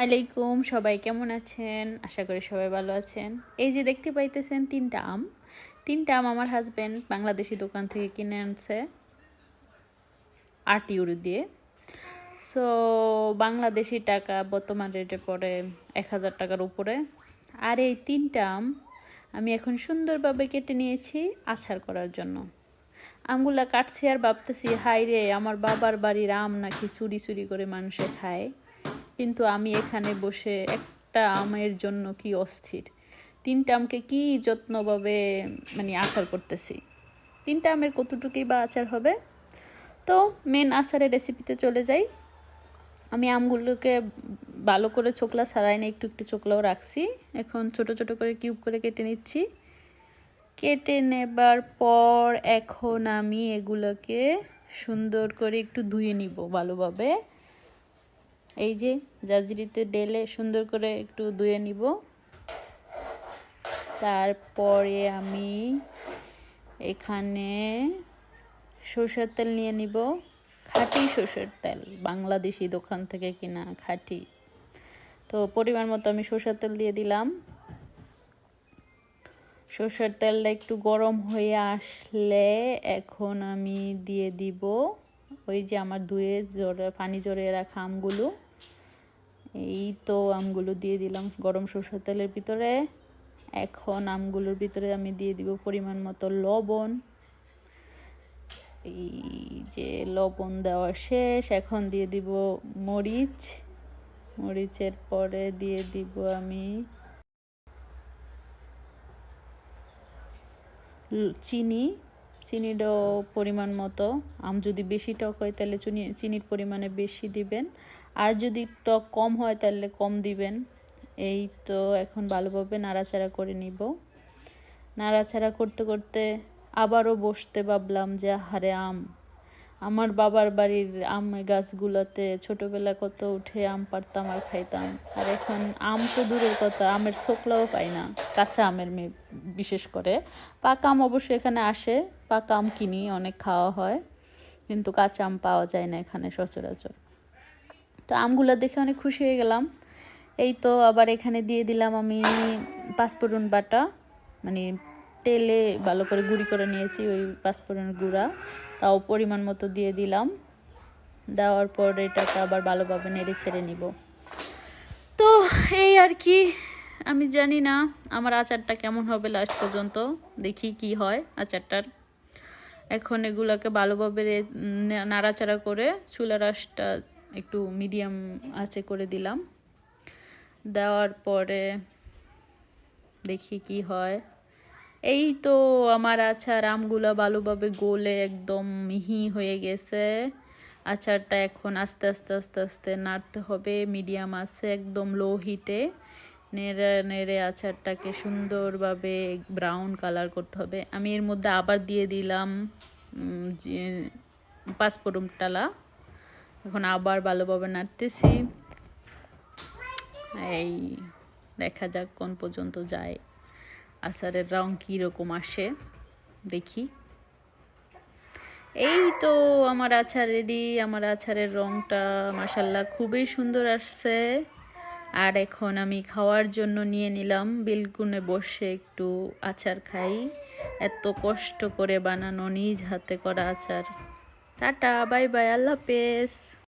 আলাইকুম, সবাই কেমন আছেন? আশা করি সবাই ভালো আছেন। এই যে দেখতে পাইতেছেন তিনটা আম আমার হাজব্যান্ড বাংলাদেশি দোকান থেকে কিনে আনছে 8 ইউরো দিয়ে। সো বাংলাদেশি টাকা বর্তমান রেটে পড়ে 1000 টাকার উপরে। আর এই 3টা আম আমি এখন সুন্দরভাবে কেটে নিয়েছি আচার করার জন্য। আমগুলা কাটছি আর ভাবতেছি, হাই রে, আমার বাবার বাড়ির আম নাকি চুরি চুরি করে মানুষে খায়, কিন্তু আমি এখানে বসে একটা আমের জন্য কি অস্থির। 3টা আমকে কি যত্নভাবে আচার করতেছি। 3টা আমের কতটুকুই বা আচার হবে। তো মেন আচারের রেসিপিতে চলে যাই। আমি আমগুলোকে ভালো করে ছোকলা ছাড়াই না, একটু একটু ছোকলাও রাখছি। এখন ছোট ছোট করে কিউব করে কেটে নিচ্ছি। কেটে নেবার পর এখন আমি এগুলোকে সুন্দর করে একটু ধুয়ে নিব ভালোভাবে। এই যে জারজিরিতে ঢেলে সুন্দর করে একটু ধুয়ে নিব। তারপরে আমি এখানে সরষের তেল নিয়ে নিব, খাঁটি সরষের তেল, বাংলাদেশি দোকান থেকে কিনা খাঁটি। তো পরিমাণ মতো আমি সরষের তেল দিয়ে দিলাম। সরষের তেলটা একটু গরম হয়ে আসলে এখন আমি দিয়ে দিব ওই যে আমার ধুয়ে পানি জড়িয়ে রাখা আমগুলো। এই তো আমগুলো দিয়ে দিলাম গরম সরষের তেলের ভিতরে। এখন আমগুলোর ভিতরে আমি দিয়ে দিব পরিমাণ মতো লবণ। এই যে লবণ দেওয়া শেষ, এখন দিয়ে দিব মরিচের পরে দিয়ে দিব আমি চিনিটাও পরিমাণ মতো। আম যদি বেশি টক হয় তাহলে চিনির পরিমাণে বেশি দিবেন, আর যদি টক কম হয় তাহলে কম দিবেন। এই তো এখন ভালোভাবে নাড়াচাড়া করে নিব। নাড়াচাড়া করতে করতে আবারও বসতে ভাবলাম যে হারে আমার বাবার বাড়ির আম গাছগুলোতে ছোটবেলা কত উঠে আম পাড়তাম আর খাইতাম, আর এখন আম তো দূরের কথা, আমের ছোকলাও পাই না, কাঁচা আমের বিশেষ করে। পাকা আম অবশ্য এখানে আসে, পাকা আম কিনি, অনেক খাওয়া হয়, কিন্তু কাঁচা আম পাওয়া যায় না এখানে সচরাচর। তো আমগুলো দেখে অনেক খুশি হয়ে গেলাম। এই তো আবার এখানে দিয়ে দিলাম আমি পাঁচফোড়ন বাটা, তেলে ভালো করে গুঁড়ি করে নিয়েছি ওই পাঁচফোড়নের গুঁড়া, তাও পরিমাণ মতো দিয়ে দিলাম। দেওয়ার পর এটাকে আবার ভালোভাবে নেড়ে ছেড়ে নিব। তো এই আর কি, আমি জানি না আমার আচারটা কেমন হবে লাস্ট পর্যন্ত, দেখি কি হয় আচারটার। এখন এগুলোকে ভালোভাবে নাড়াচাড়া করে চুলার আঁচটা একটু মিডিয়াম আঁচে করে দিলাম। দেওয়ার পরে দেখি কি হয়। এই তো আমার আচার আমগুলো ভালোভাবে গলে একদম মিহি হয়ে গেছে। আচারটা এখন আস্তে আস্তে আস্তে আস্তে নাড়তে হবে মিডিয়াম আছে, একদম লো হিটে নেড়ে নেড়ে আচারটাকে সুন্দরভাবে ব্রাউন কালার করতে হবে। আমি এর মধ্যে আবার দিয়ে দিলাম পাঁচফোড়ন টালা। এখন আবার ভালোভাবে নাড়তেছি। এই দেখা যাক কোন পর্যন্ত যায়, আচারের রং কীরকম আসে দেখি। এই তো আমার আচার রেডি। আমার আচারের রংটা মাশাল্লাহ খুবই সুন্দর আসছে। আর এখন আমি খাওয়ার জন্য নিয়ে নিলাম, বেলকুনে বসে একটু আচার খাই। এত কষ্ট করে বানানো নিজ হাতে করা আচার। টাটা, বাই বাই, আল্লাহ হাফেজ।